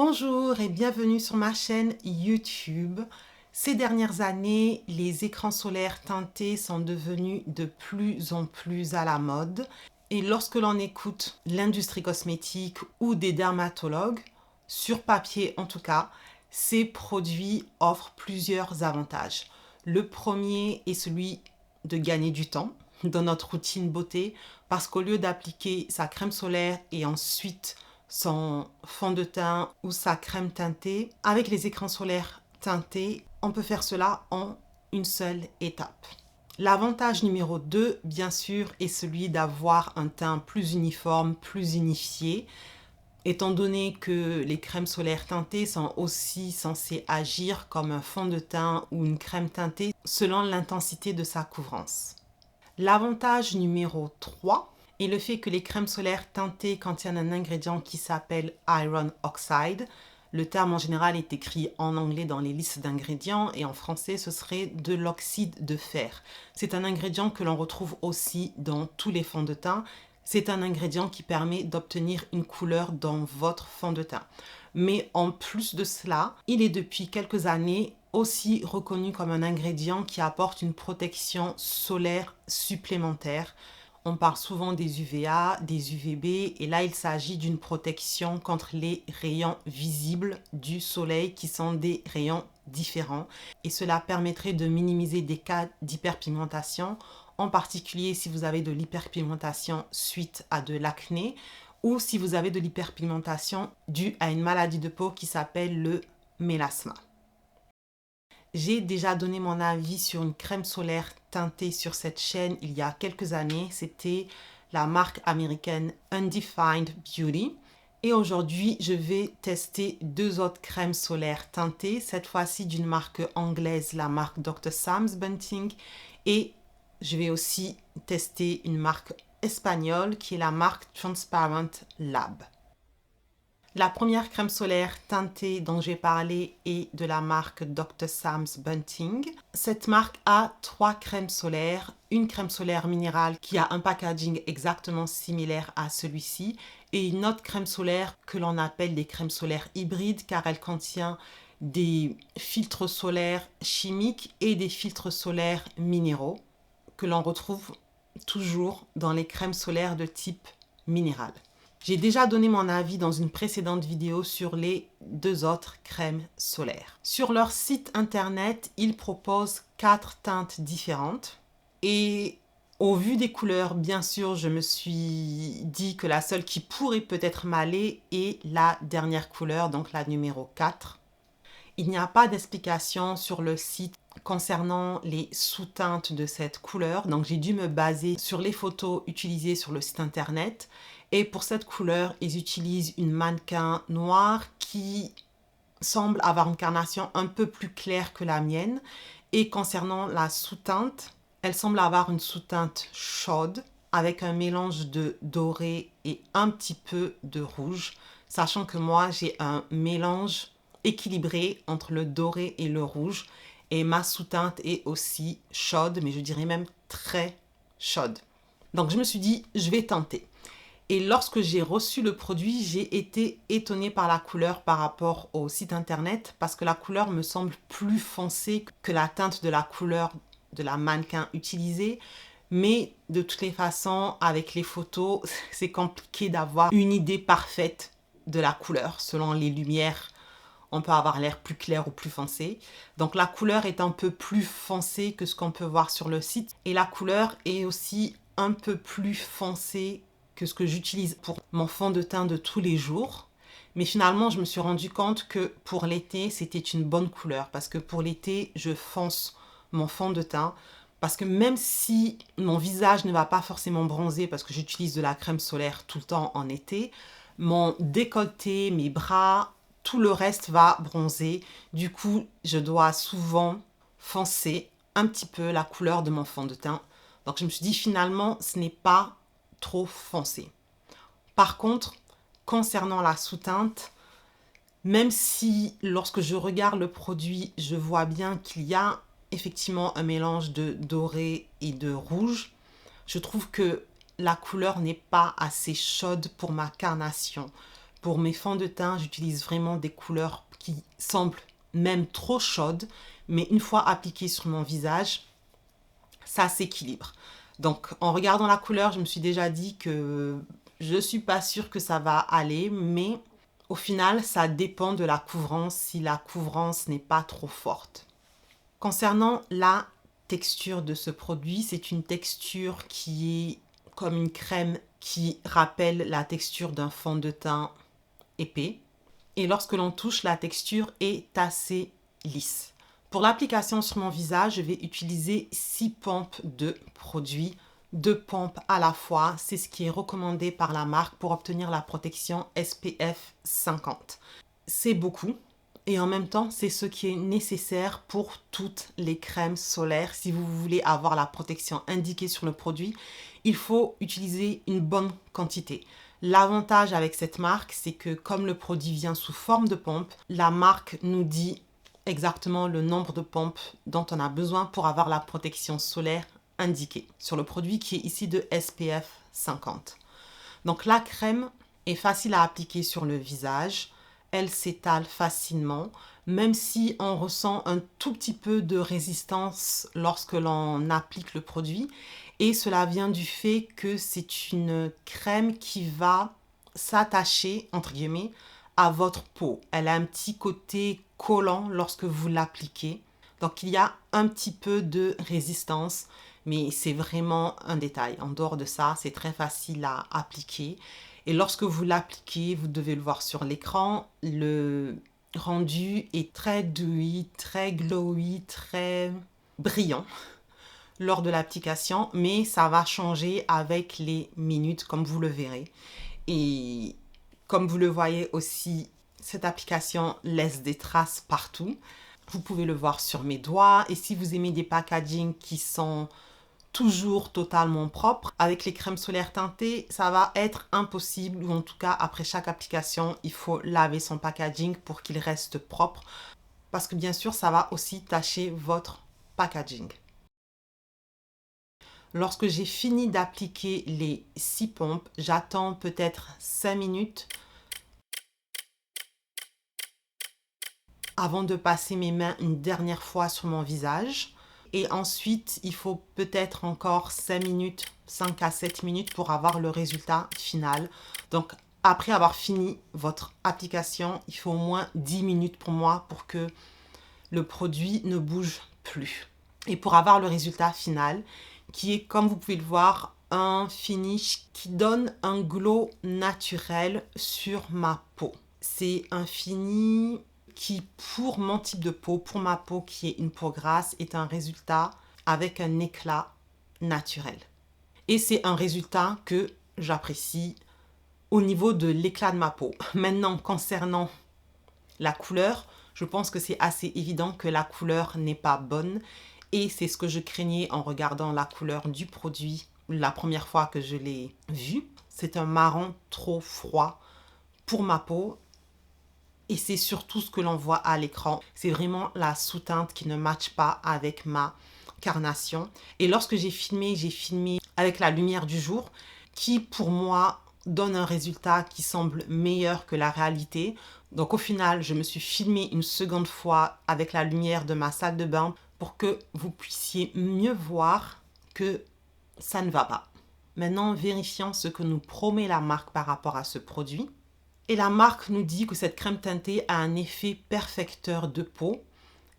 Bonjour et bienvenue sur ma chaîne YouTube. Ces dernières années, les écrans solaires teintés sont devenus de plus en plus à la mode. Et lorsque l'on écoute l'industrie cosmétique ou des dermatologues, sur papier en tout cas, ces produits offrent plusieurs avantages. Le premier est celui de gagner du temps dans notre routine beauté parce qu'au lieu d'appliquer sa crème solaire et ensuite son fond de teint ou sa crème teintée, avec les écrans solaires teintés, on peut faire cela en une seule étape. L'avantage numéro 2, bien sûr, est celui d'avoir un teint plus uniforme, plus unifié, étant donné que les crèmes solaires teintées sont aussi censées agir comme un fond de teint ou une crème teintée selon l'intensité de sa couvrance. L'avantage numéro 3 est le fait que les crèmes solaires teintées contiennent un ingrédient qui s'appelle Iron Oxide. Le terme en général est écrit en anglais dans les listes d'ingrédients et en français ce serait de l'oxyde de fer. C'est un ingrédient que l'on retrouve aussi dans tous les fonds de teint. C'est un ingrédient qui permet d'obtenir une couleur dans votre fond de teint. Mais en plus de cela, il est depuis quelques années aussi reconnu comme un ingrédient qui apporte une protection solaire supplémentaire. On parle souvent des UVA, des UVB, et là il s'agit d'une protection contre les rayons visibles du soleil qui sont des rayons différents. Et cela permettrait de minimiser des cas d'hyperpigmentation, en particulier si vous avez de l'hyperpigmentation suite à de l'acné ou si vous avez de l'hyperpigmentation due à une maladie de peau qui s'appelle le mélasma. J'ai déjà donné mon avis sur une crème solaire teintée sur cette chaîne il y a quelques années. C'était la marque américaine Undefined Beauty. Et aujourd'hui, je vais tester deux autres crèmes solaires teintées. Cette fois-ci d'une marque anglaise, la marque Dr. Sam's Bunting. Et je vais aussi tester une marque espagnole qui est la marque Transparent Lab. La première crème solaire teintée dont j'ai parlé est de la marque Dr. Sam's Bunting. Cette marque a 3 crèmes solaires, une crème solaire minérale qui a un packaging exactement similaire à celui-ci et une autre crème solaire que l'on appelle des crèmes solaires hybrides car elle contient des filtres solaires chimiques et des filtres solaires minéraux que l'on retrouve toujours dans les crèmes solaires de type minéral. J'ai déjà donné mon avis dans une précédente vidéo sur les deux autres crèmes solaires. Sur leur site internet, ils proposent 4 teintes différentes. Et au vu des couleurs, bien sûr, je me suis dit que la seule qui pourrait peut-être m'aller est la dernière couleur, donc la numéro 4. Il n'y a pas d'explication sur le site concernant les sous-teintes de cette couleur, donc j'ai dû me baser sur les photos utilisées sur le site internet. Et pour cette couleur, ils utilisent une mannequin noire qui semble avoir une carnation un peu plus claire que la mienne. Et concernant la sous-teinte, elle semble avoir une sous-teinte chaude avec un mélange de doré et un petit peu de rouge, sachant que moi j'ai un mélange équilibré entre le doré et le rouge et ma sous-teinte est aussi chaude, mais je dirais même très chaude. Donc je me suis dit, je vais tenter. Et lorsque j'ai reçu le produit, j'ai été étonnée par la couleur par rapport au site internet parce que la couleur me semble plus foncée que la teinte de la couleur de la mannequin utilisée. Mais de toutes les façons, avec les photos, c'est compliqué d'avoir une idée parfaite de la couleur. Selon les lumières, on peut avoir l'air plus clair ou plus foncé. Donc la couleur est un peu plus foncée que ce qu'on peut voir sur le site. Et la couleur est aussi un peu plus foncée que ce que j'utilise pour mon fond de teint de tous les jours. Mais finalement, je me suis rendu compte que pour l'été, c'était une bonne couleur. Parce que pour l'été, je fonce mon fond de teint. Parce que même si mon visage ne va pas forcément bronzer parce que j'utilise de la crème solaire tout le temps en été, mon décolleté, mes bras, tout le reste va bronzer. Du coup, je dois souvent foncer un petit peu la couleur de mon fond de teint. Donc je me suis dit finalement, ce n'est pas trop foncé. Par contre, concernant la sous-teinte, même si lorsque je regarde le produit, je vois bien qu'il y a effectivement un mélange de doré et de rouge, je trouve que la couleur n'est pas assez chaude pour ma carnation. Pour mes fonds de teint, j'utilise vraiment des couleurs qui semblent même trop chaudes, mais une fois appliquées sur mon visage, ça s'équilibre. Donc, en regardant la couleur, je me suis déjà dit que je ne suis pas sûre que ça va aller, mais au final, ça dépend de la couvrance, si la couvrance n'est pas trop forte. Concernant la texture de ce produit, c'est une texture qui est comme une crème qui rappelle la texture d'un fond de teint épais. Et lorsque l'on touche, la texture est assez lisse. Pour l'application sur mon visage, je vais utiliser 6 pompes de produit, 2 pompes à la fois. C'est ce qui est recommandé par la marque pour obtenir la protection SPF 50. C'est beaucoup et en même temps, c'est ce qui est nécessaire pour toutes les crèmes solaires. Si vous voulez avoir la protection indiquée sur le produit, il faut utiliser une bonne quantité. L'avantage avec cette marque, c'est que comme le produit vient sous forme de pompe, la marque nous dit exactement le nombre de pompes dont on a besoin pour avoir la protection solaire indiquée sur le produit qui est ici de SPF 50. Donc la crème est facile à appliquer sur le visage, elle s'étale facilement, même si on ressent un tout petit peu de résistance lorsque l'on applique le produit. Et cela vient du fait que c'est une crème qui va s'attacher, entre guillemets, à votre peau. Elle a un petit côté collant lorsque vous l'appliquez. Donc, il y a un petit peu de résistance, mais c'est vraiment un détail. En dehors de ça, c'est très facile à appliquer. Et lorsque vous l'appliquez, vous devez le voir sur l'écran, le rendu est très dewy, très glowy, très brillant lors de l'application, mais ça va changer avec les minutes, comme vous le verrez. Et comme vous le voyez aussi, cette application laisse des traces partout. Vous pouvez le voir sur mes doigts. Et si vous aimez des packagings qui sont toujours totalement propres, avec les crèmes solaires teintées, ça va être impossible. Ou en tout cas, après chaque application, il faut laver son packaging pour qu'il reste propre. Parce que bien sûr, ça va aussi tacher votre packaging. Lorsque j'ai fini d'appliquer les 6 pompes, j'attends peut-être 5 minutes avant de passer mes mains une dernière fois sur mon visage. Et ensuite, il faut peut-être encore 5 minutes, 5 à 7 minutes pour avoir le résultat final. Donc, après avoir fini votre application, il faut au moins 10 minutes pour moi pour que le produit ne bouge plus. Et pour avoir le résultat final, qui est, comme vous pouvez le voir, un finish qui donne un glow naturel sur ma peau. C'est un fini qui, pour mon type de peau, pour ma peau qui est une peau grasse, est un résultat avec un éclat naturel. Et c'est un résultat que j'apprécie au niveau de l'éclat de ma peau. Maintenant, concernant la couleur, je pense que c'est assez évident que la couleur n'est pas bonne. Et c'est ce que je craignais en regardant la couleur du produit la première fois que je l'ai vu. C'est un marron trop froid pour ma peau. Et c'est surtout ce que l'on voit à l'écran. C'est vraiment la sous-teinte qui ne matche pas avec ma carnation. Et lorsque j'ai filmé avec la lumière du jour, qui pour moi donne un résultat qui semble meilleur que la réalité. Donc au final, je me suis filmée une seconde fois avec la lumière de ma salle de bain pour que vous puissiez mieux voir que ça ne va pas. Maintenant, vérifions ce que nous promet la marque par rapport à ce produit. Et la marque nous dit que cette crème teintée a un effet perfecteur de peau.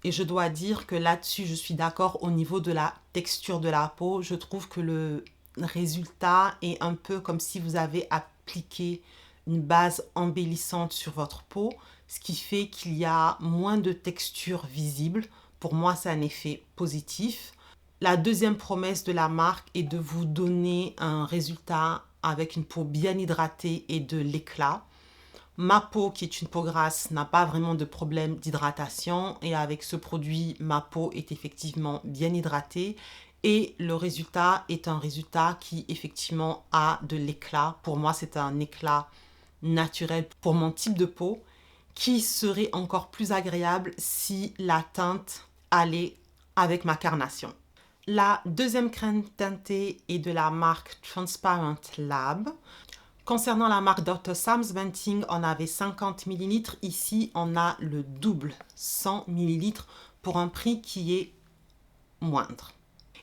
Et je dois dire que là-dessus, je suis d'accord au niveau de la texture de la peau. Je trouve que le résultat est un peu comme si vous avez appliqué une base embellissante sur votre peau, ce qui fait qu'il y a moins de texture visible. Pour moi, c'est un effet positif. La deuxième promesse de la marque est de vous donner un résultat avec une peau bien hydratée et de l'éclat. Ma peau, qui est une peau grasse, n'a pas vraiment de problème d'hydratation et avec ce produit, ma peau est effectivement bien hydratée et le résultat est un résultat qui effectivement a de l'éclat. Pour moi, c'est un éclat naturel pour mon type de peau qui serait encore plus agréable si la teinte allait avec ma carnation. La deuxième crème teintée est de la marque Transparent Lab. Concernant la marque Dr. Sam's Venting, on avait 50 ml. Ici, on a le double, 100 ml, pour un prix qui est moindre.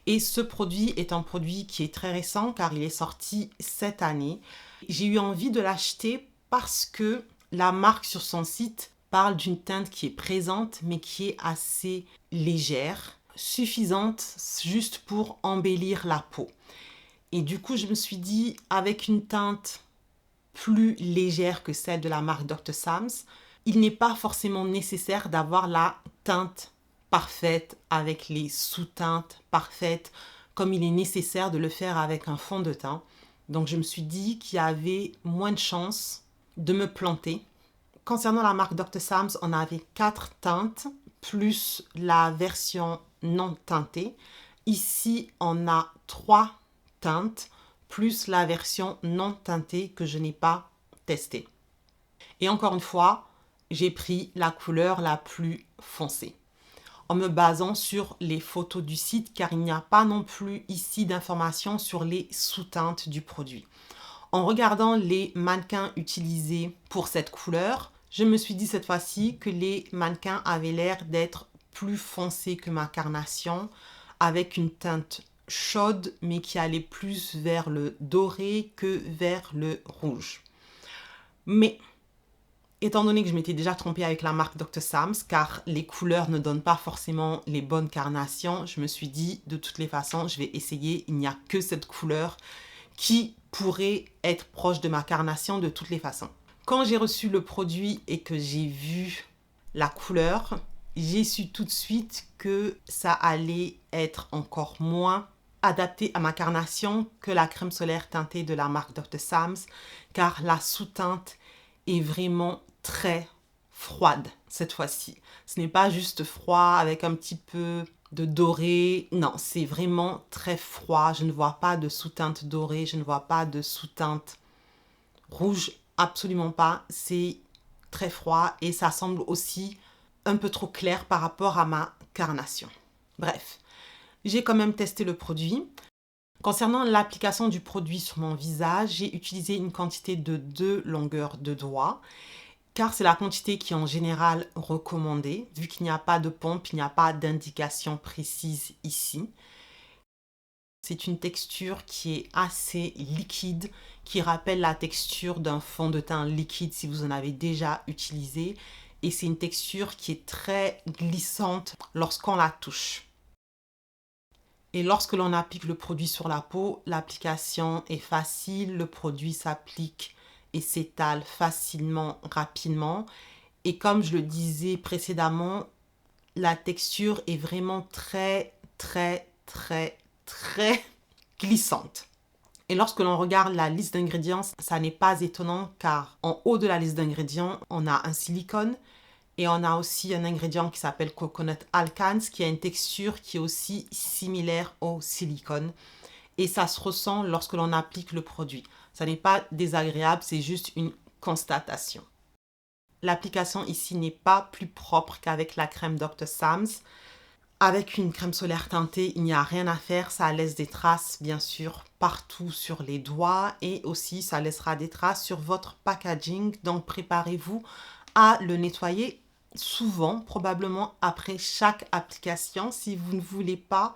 Et ce produit est un produit qui est très récent car il est sorti cette année. J'ai eu envie de l'acheter parce que la marque sur son site parle d'une teinte qui est présente mais qui est assez légère, suffisante juste pour embellir la peau. Et du coup, je me suis dit, avec une teinte plus légère que celle de la marque Dr. Sam's, il n'est pas forcément nécessaire d'avoir la teinte parfaite avec les sous-teintes parfaites comme il est nécessaire de le faire avec un fond de teint. Donc je me suis dit qu'il y avait moins de chances de me planter. Concernant la marque Dr. Sam's, on avait 4 teintes plus la version non teintée. Ici, on a 3 teintes plus la version non teintée que je n'ai pas testée. Et encore une fois, j'ai pris la couleur la plus foncée en me basant sur les photos du site car il n'y a pas non plus ici d'informations sur les sous-teintes du produit. En regardant les mannequins utilisés pour cette couleur, je me suis dit cette fois-ci que les mannequins avaient l'air d'être plus foncés que ma carnation avec une teinte chaude mais qui allait plus vers le doré que vers le rouge. Mais étant donné que je m'étais déjà trompée avec la marque Dr. Sam's, car les couleurs ne donnent pas forcément les bonnes carnations, je me suis dit, de toutes les façons, je vais essayer. Il n'y a que cette couleur qui pourrait être proche de ma carnation de toutes les façons. Quand j'ai reçu le produit et que j'ai vu la couleur, j'ai su tout de suite que ça allait être encore moins adapté à ma carnation que la crème solaire teintée de la marque Dr. Sam's, car la sous-teinte est vraiment très froide cette fois-ci. Ce n'est pas juste froid avec un petit peu de doré. Non, c'est vraiment très froid. Je ne vois pas de sous-teinte dorée, je ne vois pas de sous-teinte rouge, absolument pas. C'est très froid et ça semble aussi un peu trop clair par rapport à ma carnation. Bref, j'ai quand même testé le produit. Concernant l'application du produit sur mon visage, j'ai utilisé une quantité de 2 longueurs de doigts car c'est la quantité qui est en général recommandée vu qu'il n'y a pas de pompe, il n'y a pas d'indication précise ici. C'est une texture qui est assez liquide, qui rappelle la texture d'un fond de teint liquide si vous en avez déjà utilisé. Et c'est une texture qui est très glissante lorsqu'on la touche. Et lorsque l'on applique le produit sur la peau, l'application est facile, le produit s'applique et s'étale facilement, rapidement. Et comme je le disais précédemment, la texture est vraiment très glissante. Et lorsque l'on regarde la liste d'ingrédients, ça n'est pas étonnant car en haut de la liste d'ingrédients, on a un silicone et on a aussi un ingrédient qui s'appelle Coconut Alkans qui a une texture qui est aussi similaire au silicone. Et ça se ressent lorsque l'on applique le produit. Ça n'est pas désagréable, c'est juste une constatation. L'application ici n'est pas plus propre qu'avec la crème Dr. Sam's. Avec une crème solaire teintée, il n'y a rien à faire. Ça laisse des traces, bien sûr, partout sur les doigts. Et aussi, ça laissera des traces sur votre packaging. Donc, préparez-vous à le nettoyer souvent, probablement après chaque application, si vous ne voulez pas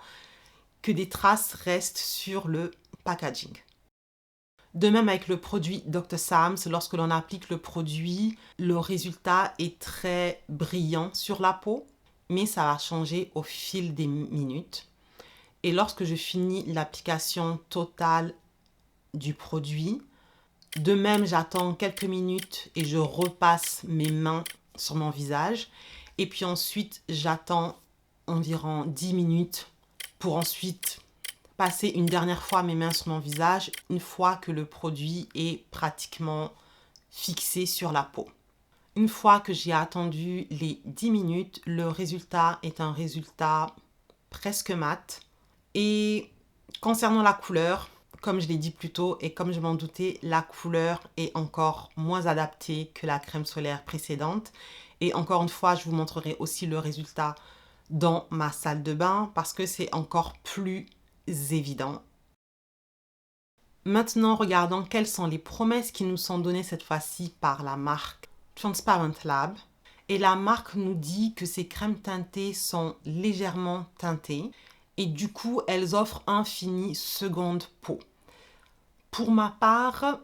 que des traces restent sur le packaging. De même avec le produit Dr. Sam's, lorsque l'on applique le produit, le résultat est très brillant sur la peau, mais ça va changer au fil des minutes. Et lorsque je finis l'application totale du produit, de même j'attends quelques minutes et je repasse mes mains sur mon visage. Et puis ensuite, j'attends environ 10 minutes pour ensuite passer une dernière fois mes mains sur mon visage une fois que le produit est pratiquement fixé sur la peau. Une fois que j'ai attendu les 10 minutes, le résultat est un résultat presque mat. Et concernant la couleur, comme je l'ai dit plus tôt et comme je m'en doutais, la couleur est encore moins adaptée que la crème solaire précédente. Et encore une fois, je vous montrerai aussi le résultat dans ma salle de bain parce que c'est encore plus évident. Maintenant, regardons quelles sont les promesses qui nous sont données cette fois-ci par la marque Transparent Lab. Et la marque nous dit que ces crèmes teintées sont légèrement teintées et du coup, elles offrent un fini seconde peau. Pour ma part,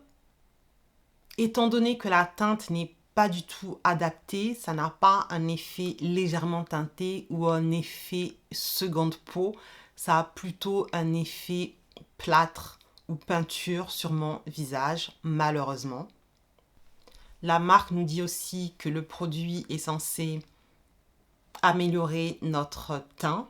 étant donné que la teinte n'est pas du tout adaptée, ça n'a pas un effet légèrement teinté ou un effet seconde peau, ça a plutôt un effet plâtre ou peinture sur mon visage, malheureusement. La marque nous dit aussi que le produit est censé améliorer notre teint.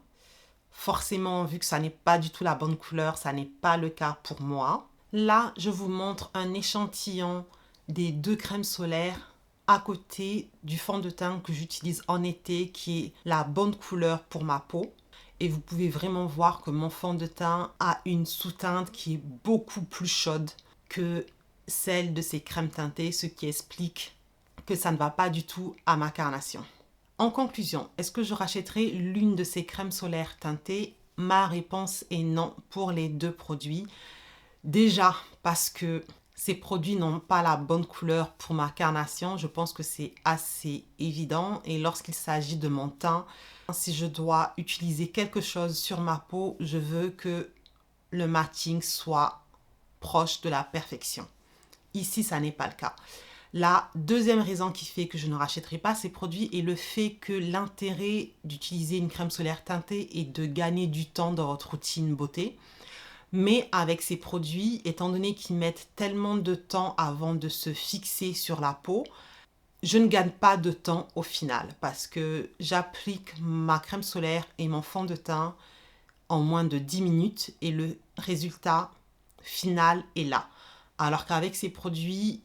Forcément, vu que ça n'est pas du tout la bonne couleur, ça n'est pas le cas pour moi. Là, je vous montre un échantillon des 2 crèmes solaires à côté du fond de teint que j'utilise en été, qui est la bonne couleur pour ma peau. Et vous pouvez vraiment voir que mon fond de teint a une sous-teinte qui est beaucoup plus chaude que celle de ces crèmes teintées, ce qui explique que ça ne va pas du tout à ma carnation. En conclusion, est-ce que je rachèterai l'une de ces crèmes solaires teintées? Ma réponse est non pour les 2 produits. Déjà parce que ces produits n'ont pas la bonne couleur pour ma carnation, je pense que c'est assez évident. Et lorsqu'il s'agit de mon teint, si je dois utiliser quelque chose sur ma peau, je veux que le matching soit proche de la perfection. Ici, ça n'est pas le cas. La deuxième raison qui fait que je ne rachèterai pas ces produits est le fait que l'intérêt d'utiliser une crème solaire teintée est de gagner du temps dans votre routine beauté. Mais avec ces produits, étant donné qu'ils mettent tellement de temps avant de se fixer sur la peau, je ne gagne pas de temps au final parce que j'applique ma crème solaire et mon fond de teint en moins de 10 minutes et le résultat final est là. Alors qu'avec ces produits,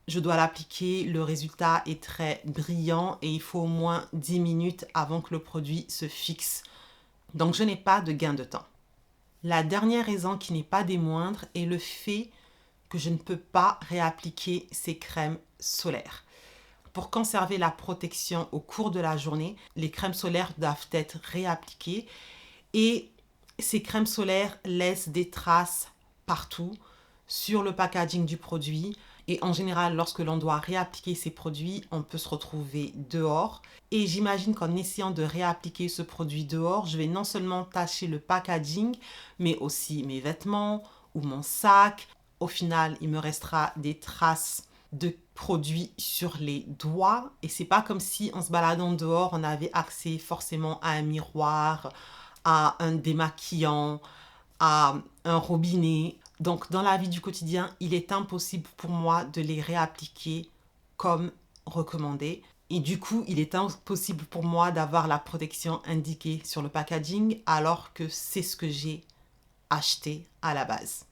je dois l'appliquer, le résultat est très brillant et il faut au moins 10 minutes avant que le produit se fixe. Donc je n'ai pas de gain de temps. La dernière raison qui n'est pas des moindres est le fait que je ne peux pas réappliquer ces crèmes solaires. Pour conserver la protection au cours de la journée, les crèmes solaires doivent être réappliquées et ces crèmes solaires laissent des traces partout sur le packaging du produit. Et en général, lorsque l'on doit réappliquer ces produits, on peut se retrouver dehors. Et j'imagine qu'en essayant de réappliquer ce produit dehors, je vais non seulement tacher le packaging, mais aussi mes vêtements ou mon sac. Au final, il me restera des traces de produits sur les doigts. Et c'est pas comme si en se baladant dehors, on avait accès forcément à un miroir, à un démaquillant, à un robinet. Donc, dans la vie du quotidien, il est impossible pour moi de les réappliquer comme recommandé. Et du coup, il est impossible pour moi d'avoir la protection indiquée sur le packaging alors que c'est ce que j'ai acheté à la base.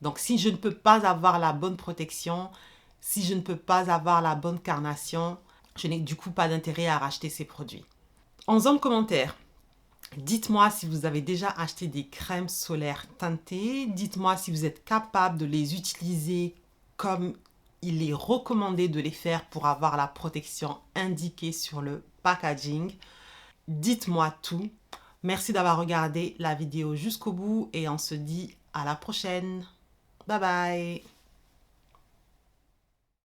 Donc, si je ne peux pas avoir la bonne protection, si je ne peux pas avoir la bonne carnation, je n'ai du coup pas d'intérêt à racheter ces produits. En zone commentaire, dites-moi si vous avez déjà acheté des crèmes solaires teintées. Dites-moi si vous êtes capable de les utiliser comme il est recommandé de les faire pour avoir la protection indiquée sur le packaging. Dites-moi tout. Merci d'avoir regardé la vidéo jusqu'au bout et on se dit à la prochaine. Bye bye.